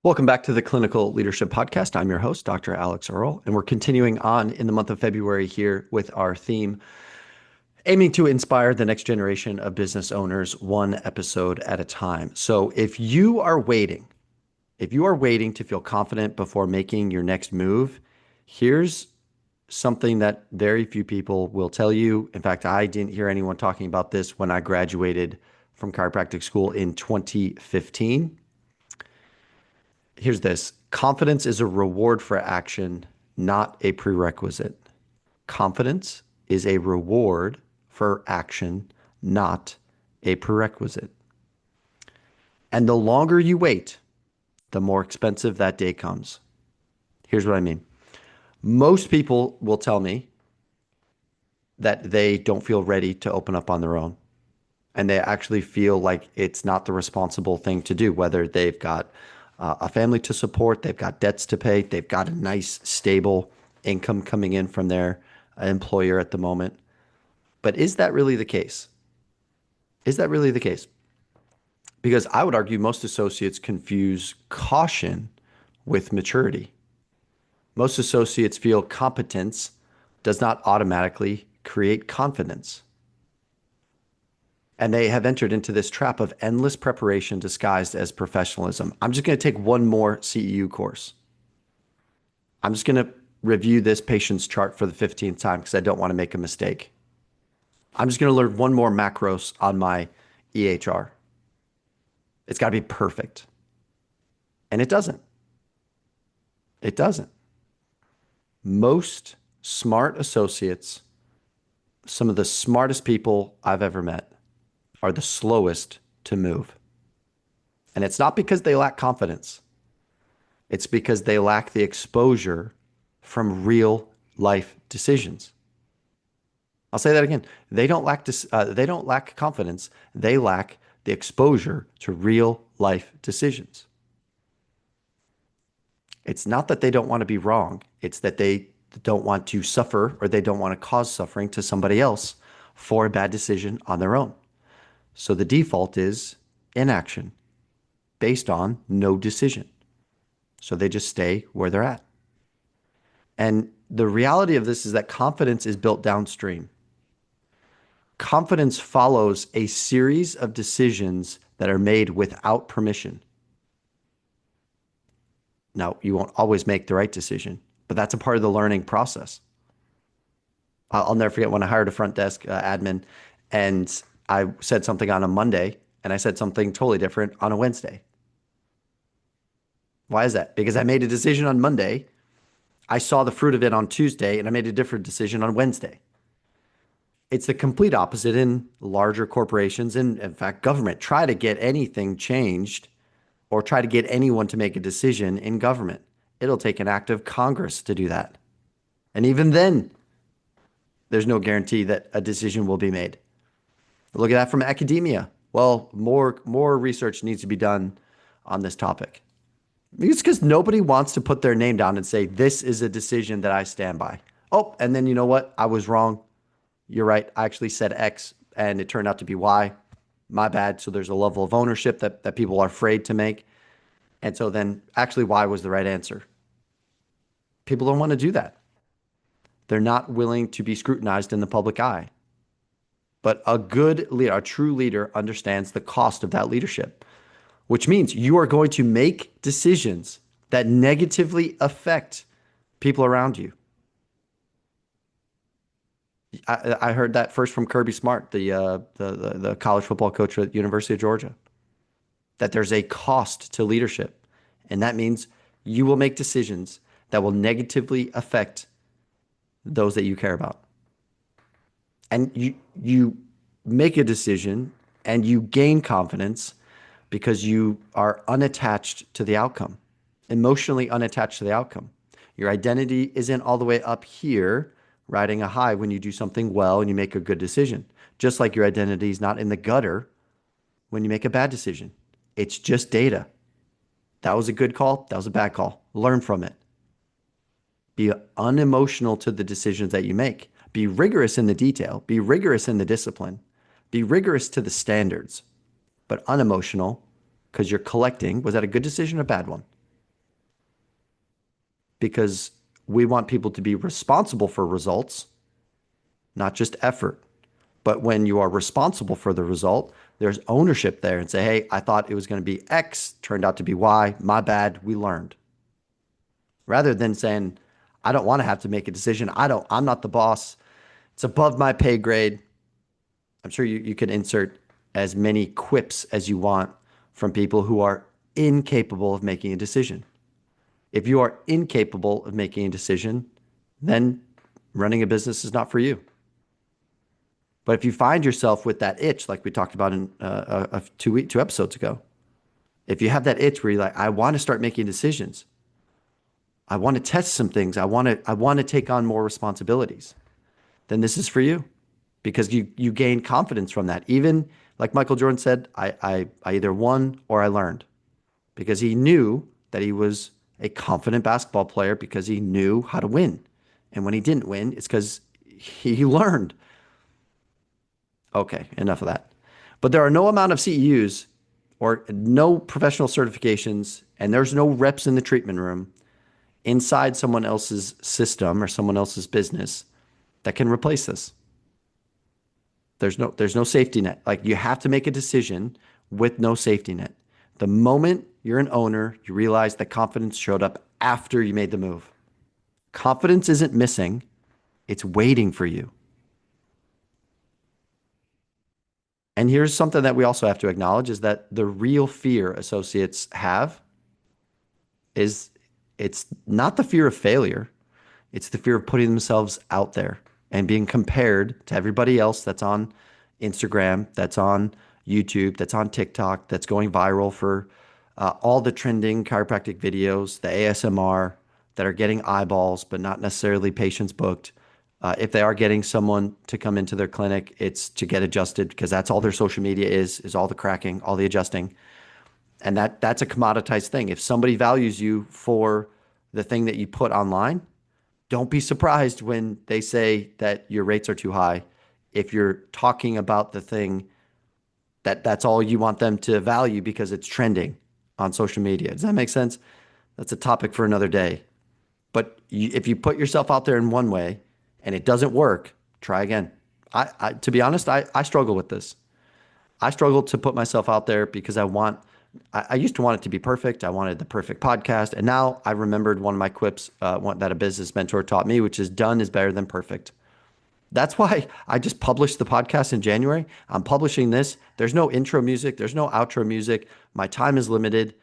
Welcome back to the Clinical Leadership Podcast. I'm your host, Dr. Alex Earl, and we're continuing on in the month of February here with our theme, aiming to inspire the next generation of business owners one episode at a time. So if you are waiting to feel confident before making your next move, here's something that very few people will tell you. In fact, I didn't hear anyone talking about this when I graduated from chiropractic school in 2015. Here's this. Confidence is a reward for action, not a prerequisite. Confidence is a reward for action, not a prerequisite. And the longer you wait, the more expensive that day comes. Here's what I mean. Most people will tell me that they don't feel ready to open up on their own. And they actually feel like it's not the responsible thing to do, whether they've got a family to support, they've got debts to pay, they've got a nice, stable income coming in from their employer at the moment. But is that really the case? Is that really the case? Because I would argue most associates confuse caution with maturity. Most associates feel competence does not automatically create confidence. And they have entered into this trap of endless preparation disguised as professionalism. I'm just going to take one more CEU course. I'm just going to review this patient's chart for the 15th time because I don't want to make a mistake. I'm just going to learn one more macros on my EHR. It's got to be perfect. And it doesn't. It doesn't. Most smart associates, some of the smartest people I've ever met, are the slowest to move. And it's not because they lack confidence. It's because they lack the exposure from real life decisions. I'll say that again. They don't lack confidence. They lack the exposure to real life decisions. It's not that they don't want to be wrong. It's that they don't want to suffer or they don't want to cause suffering to somebody else for a bad decision on their own. So the default is inaction based on no decision. So they just stay where they're at. And the reality of this is that confidence is built downstream. Confidence follows a series of decisions that are made without permission. Now, you won't always make the right decision, but that's a part of the learning process. I'll never forget when I hired a front desk admin and I said something on a Monday and I said something totally different on a Wednesday. Why is that? Because I made a decision on Monday. I saw the fruit of it on Tuesday and I made a different decision on Wednesday. It's the complete opposite in larger corporations and, in fact, government. Try to get anything changed or try to get anyone to make a decision in government. It'll take an act of Congress to do that. And even then, there's no guarantee that a decision will be made. Look at that from academia. Well, more research needs to be done on this topic. It's because nobody wants to put their name down and say, this is a decision that I stand by. Oh, and then you know what? I was wrong. You're right. I actually said X and it turned out to be Y. My bad. So there's a level of ownership that people are afraid to make. And so then actually Y was the right answer. People don't want to do that. They're not willing to be scrutinized in the public eye. But a good leader, a true leader, understands the cost of that leadership, which means you are going to make decisions that negatively affect people around you. I heard that first from Kirby Smart, the college football coach at the University of Georgia, that there's a cost to leadership. And that means you will make decisions that will negatively affect those that you care about. And you make a decision and you gain confidence because you are unattached to the outcome, emotionally unattached to the outcome. Your identity isn't all the way up here riding a high when you do something well and you make a good decision. Just like your identity is not in the gutter when you make a bad decision. It's just data. That was a good call. That was a bad call. Learn from it. Be unemotional to the decisions that you make. Be rigorous in the detail. Be rigorous in the discipline. Be rigorous to the standards, but unemotional because you're collecting. Was that a good decision or a bad one? because we want people to be responsible for results, not just effort. But when you are responsible for the result, there's ownership there and say, hey, I thought it was going to be X, turned out to be Y, my bad, we learned. Rather than saying, I don't want to have to make a decision. I'm not the boss. It's above my pay grade. I'm sure you can insert as many quips as you want from people who are incapable of making a decision. If you are incapable of making a decision, then running a business is not for you. But if you find yourself with that itch, like we talked about in two episodes ago, if you have that itch where you're like, I want to start making decisions, I want to test some things, I want to take on more responsibilities, then this is for you, because you gain confidence from that. Even like Michael Jordan said, I either won or I learned, because he knew that he was a confident basketball player because he knew how to win. And when he didn't win, it's because he learned. Okay, enough of that. But there are no amount of CEUs or no professional certifications, and there's no reps in the treatment room inside someone else's system or someone else's business that can replace this. There's no safety net. Like, you have to make a decision with no safety net. The moment you're an owner, you realize that confidence showed up after you made the move. Confidence isn't missing, it's waiting for you. And here's something that we also have to acknowledge, is that the real fear associates have is, it's not the fear of failure. It's the fear of putting themselves out there and being compared to everybody else that's on Instagram, that's on YouTube, that's on TikTok, that's going viral for all the trending chiropractic videos, the ASMR, that are getting eyeballs, but not necessarily patients booked. If they are getting someone to come into their clinic, it's to get adjusted, because that's all their social media is all the cracking, all the adjusting. And that's a commoditized thing. If somebody values you for the thing that you put online, don't be surprised when they say that your rates are too high. If you're talking about the thing that's all you want them to value because it's trending on social media. Does that make sense? That's a topic for another day. But if you put yourself out there in one way and it doesn't work, try again. To be honest, I struggle with this. I struggle to put myself out there because I used to want it to be perfect. I wanted the perfect podcast. And now I remembered one of my quips that a business mentor taught me, which is done is better than perfect. That's why I just published the podcast in January. I'm publishing this. There's no intro music. There's no outro music. My time is limited.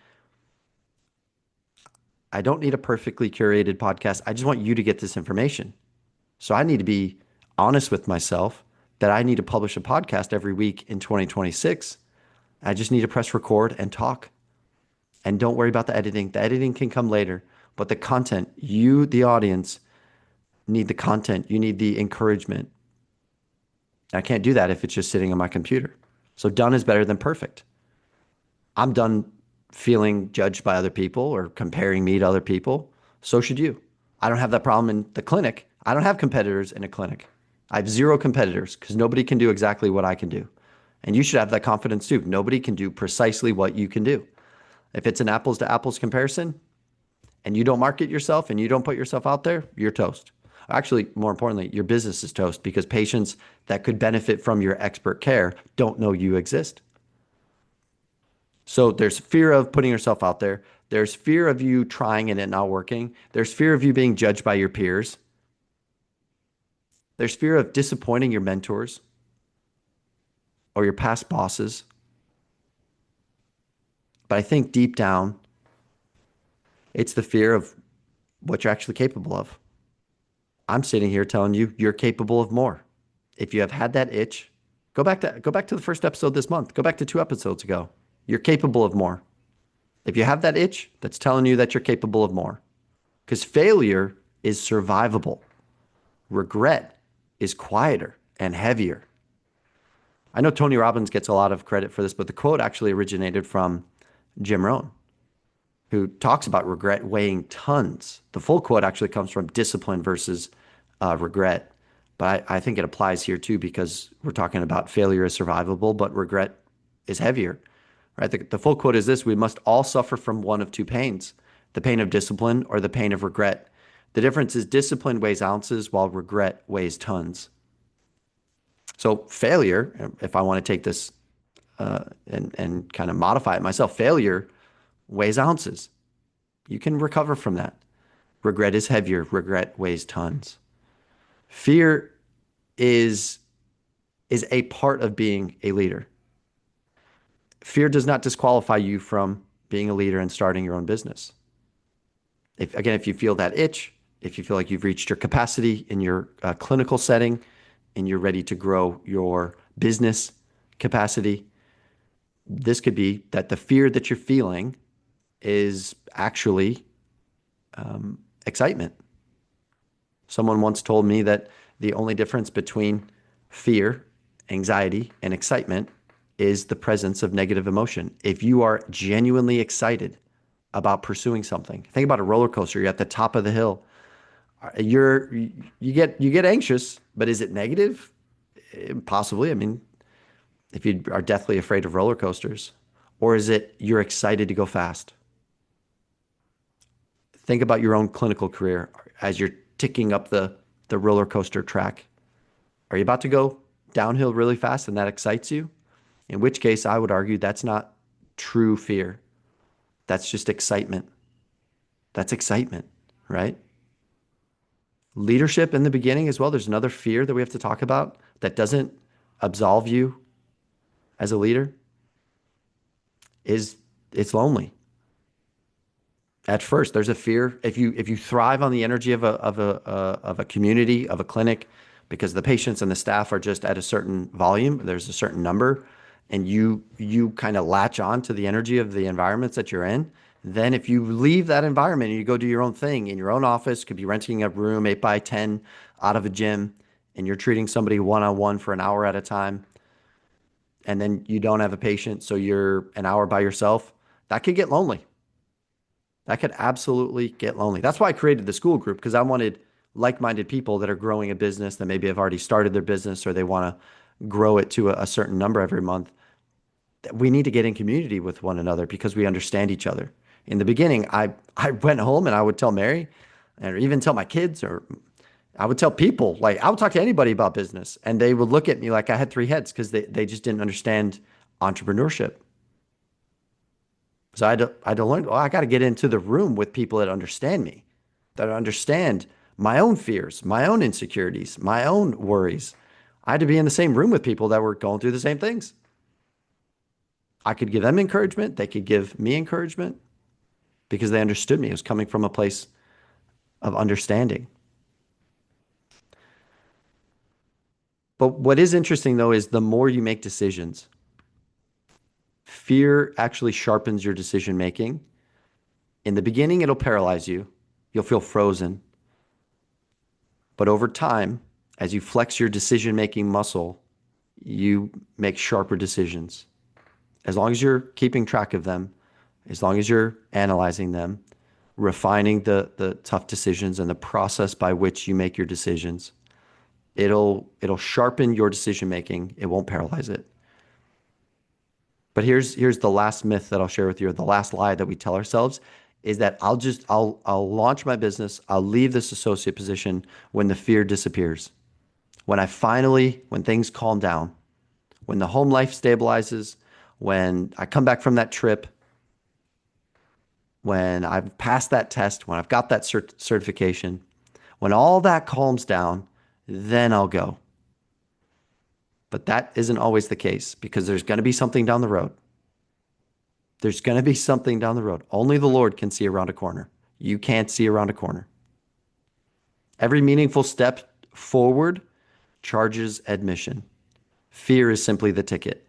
I don't need a perfectly curated podcast. I just want you to get this information. So I need to be honest with myself that I need to publish a podcast every week in 2026. I just need to press record and talk. And don't worry about the editing. The editing can come later. But the content, you, the audience, need the content. You need the encouragement. I can't do that if it's just sitting on my computer. So done is better than perfect. I'm done feeling judged by other people or comparing me to other people. So should you. I don't have that problem in the clinic. I don't have competitors in a clinic. I have zero competitors because nobody can do exactly what I can do. And you should have that confidence too. Nobody can do precisely what you can do. If it's an apples to apples comparison and you don't market yourself and you don't put yourself out there, you're toast. Actually, more importantly, your business is toast, because patients that could benefit from your expert care don't know you exist. So there's fear of putting yourself out there. There's fear of you trying and it not working. There's fear of you being judged by your peers. There's fear of disappointing your mentors or your past bosses. But I think deep down, it's the fear of what you're actually capable of. I'm sitting here telling you you're capable of more. If you have had that itch, go back to the first episode this month. Go back to 2 episodes ago. You're capable of more. If you have that itch, that's telling you that you're capable of more. Because failure is survivable. Regret is quieter and heavier. I know Tony Robbins gets a lot of credit for this, but the quote actually originated from Jim Rohn, who talks about regret weighing tons. The full quote actually comes from discipline versus regret. But I think it applies here too, because we're talking about failure is survivable, but regret is heavier. Right? The full quote is this: we must all suffer from one of two pains, The pain of discipline or the pain of regret. The difference is discipline weighs ounces while regret weighs tons. So failure, if I want to take this and kind of modify it myself, failure weighs ounces. You can recover from that. Regret is heavier. Regret weighs tons. Fear is a part of being a leader. Fear does not disqualify you from being a leader and starting your own business. If you feel that itch, if you feel like you've reached your capacity in your clinical setting and you're ready to grow your business capacity, this could be that the fear that you're feeling is actually excitement. Someone once told me that the only difference between fear, anxiety, and excitement is the presence of negative emotion. If you are genuinely excited about pursuing something, think about a roller coaster. You're at the top of the hill. You get anxious, but is it negative? Possibly. I mean, if you are deathly afraid of roller coasters, or is it you're excited to go fast? Think about your own clinical career as you're ticking up the roller coaster track. Are you about to go downhill really fast and that excites you? In which case, I would argue that's not true fear. That's just excitement. That's excitement, right? Leadership in the beginning as well. There's another fear that we have to talk about that doesn't absolve you as a leader. It's lonely. At first, there's a fear. If you thrive on the energy of a community, of a clinic, because the patients and the staff are just at a certain volume, there's a certain number, and you kind of latch on to the energy of the environments that you're in. Then if you leave that environment and you go do your own thing in your own office, could be renting a room 8 by 10 out of a gym, and you're treating somebody one-on-one for an hour at a time, and then you don't have a patient, so you're an hour by yourself, that could get lonely. That could absolutely get lonely. That's why I created the school group, because I wanted like-minded people that are growing a business, that maybe have already started their business or they want to grow it to a certain number every month. We need to get in community with one another because we understand each other. In the beginning, I went home and I would tell Mary, or even tell my kids, or I would tell people, like I would talk to anybody about business, and they would look at me like I had three heads because they just didn't understand entrepreneurship. So I had to learn, oh, I got to get into the room with people that understand me, that understand my own fears, my own insecurities, my own worries. I had to be in the same room with people that were going through the same things. I could give them encouragement. They could give me encouragement because they understood me. It was coming from a place of understanding. But what is interesting, though, is the more you make decisions, fear actually sharpens your decision making. In the beginning, it'll paralyze you. You'll feel frozen. But over time, as you flex your decision making muscle, you make sharper decisions. As long as you're keeping track of them, as long as you're analyzing them, refining the tough decisions and the process by which you make your decisions, it'll sharpen your decision making. It won't paralyze it. But here's the last myth that I'll share with you, or the last lie that we tell ourselves, is that I'll launch my business, I'll leave this associate position when the fear disappears. When things calm down, when the home life stabilizes, when I come back from that trip, when I've passed that test, when I've got that certification, when all that calms down, then I'll go. But that isn't always the case, because there's going to be something down the road. There's going to be something down the road. Only the Lord can see around a corner. You can't see around a corner. Every meaningful step forward charges admission. Fear is simply the ticket.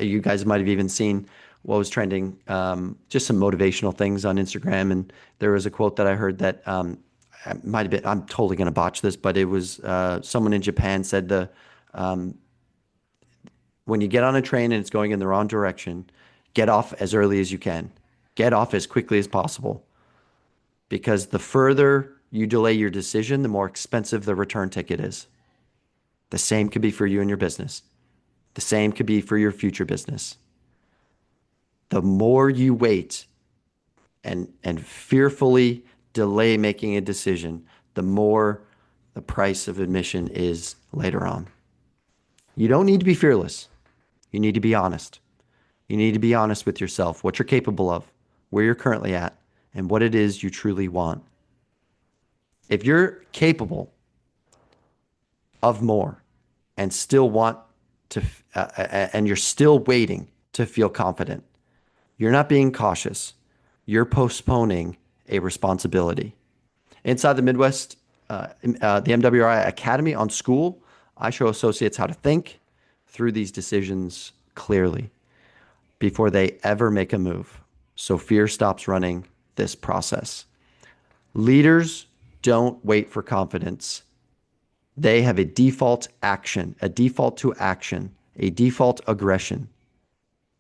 You guys might have even seen what was trending, just some motivational things on Instagram. And there was a quote that I heard that might have been, I'm totally going to botch this, but it was someone in Japan said when you get on a train and it's going in the wrong direction, get off as early as you can. Get off as quickly as possible. Because the further you delay your decision, the more expensive the return ticket is. The same could be for you and your business. The same could be for your future business. The more you wait, and fearfully delay making a decision, the more the price of admission is later on. You don't need to be fearless. You need to be honest. You need to be honest with yourself, what you're capable of, where you're currently at, and what it is you truly want. If you're capable of more and still want to, and you're still waiting to feel confident, you're not being cautious. You're postponing a responsibility. Inside the Midwest, the MWRI Academy on School, I show associates how to think through these decisions clearly before they ever make a move. So fear stops running this process. Leaders don't wait for confidence. They have a default action, a default to action, a default aggression,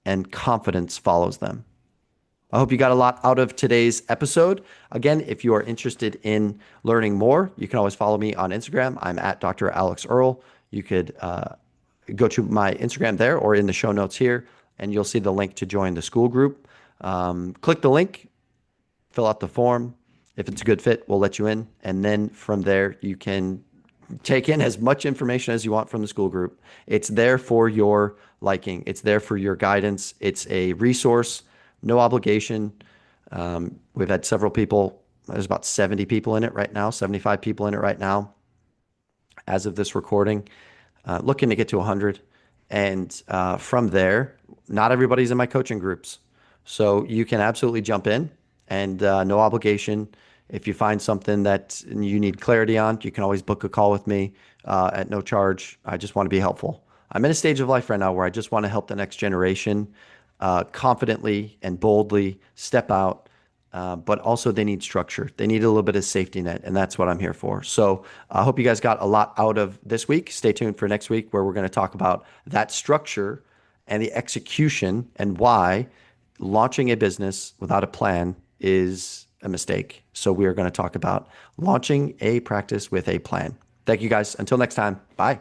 and confidence follows them. I hope you got a lot out of today's episode. Again, if you are interested in learning more, you can always follow me on Instagram. I'm at Dr. Alex Earl. You could go to my Instagram there or in the show notes here, and you'll see the link to join the school group. Click the link, fill out the form. If it's a good fit, we'll let you in. And then from there, you can take in as much information as you want from the school group. It's there for your liking. It's there for your guidance. It's a resource, no obligation. We've had several people. There's about 70 people in it right now, 75 people in it right now as of this recording, looking to get to 100. And from there, not everybody's in my coaching groups. So you can absolutely jump in and no obligation. If you find something that you need clarity on, you can always book a call with me at no charge. I just want to be helpful. I'm in a stage of life right now where I just want to help the next generation confidently and boldly step out, but also they need structure. They need a little bit of safety net, and that's what I'm here for. So I hope you guys got a lot out of this week. Stay tuned for next week where we're going to talk about that structure and the execution and why launching a business without a plan is a mistake. So we are going to talk about launching a practice with a plan. Thank you guys. Until next time. Bye.